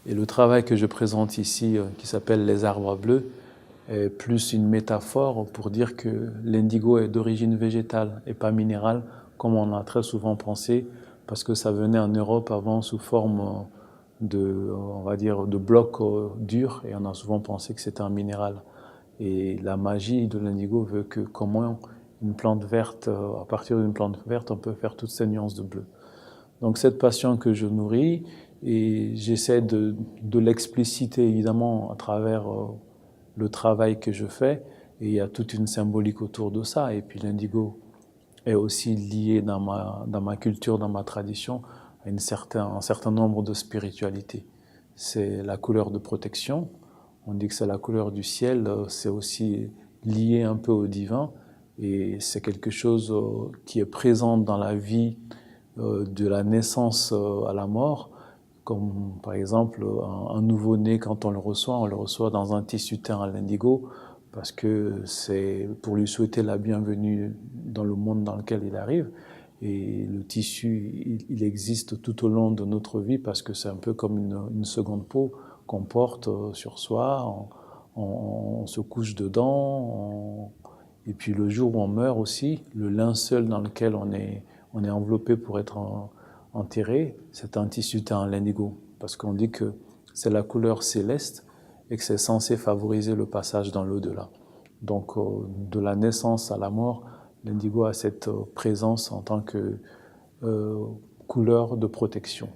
Et le travail que je présente ici, qui s'appelle Les arbres bleus, est plus une métaphore pour dire que l'indigo est d'origine végétale et pas minérale, comme on a très souvent pensé, parce que ça venait en Europe avant sous forme on va dire, de blocs durs, et on a souvent pensé que c'était un minéral. Et la magie de l'indigo veut que comment une plante verte, à partir d'une plante verte, on peut faire toutes ces nuances de bleu. Donc cette passion que je nourris, et j'essaie de l'expliciter évidemment à travers le travail que je fais, et il y a toute une symbolique autour de ça. Et puis l'indigo est aussi lié dans ma culture, dans ma tradition, à un certain nombre de spiritualités. C'est la couleur de protection, on dit que c'est la couleur du ciel, c'est aussi lié un peu au divin, et c'est quelque chose qui est présent dans la vie de la naissance à la mort, comme par exemple un nouveau-né, quand on le reçoit dans un tissu teint à l'indigo, parce que c'est pour lui souhaiter la bienvenue dans le monde dans lequel il arrive. Et le tissu, il existe tout au long de notre vie, parce que c'est un peu comme une seconde peau qu'on porte sur soi, on se couche dedans, et puis le jour où on meurt aussi, le linceul dans lequel on est enveloppé pour être enterré, c'est un tissu teint à l'indigo, parce qu'on dit que c'est la couleur céleste et que c'est censé favoriser le passage dans l'au-delà. Donc de la naissance à la mort, l'indigo a cette présence en tant que couleur de protection.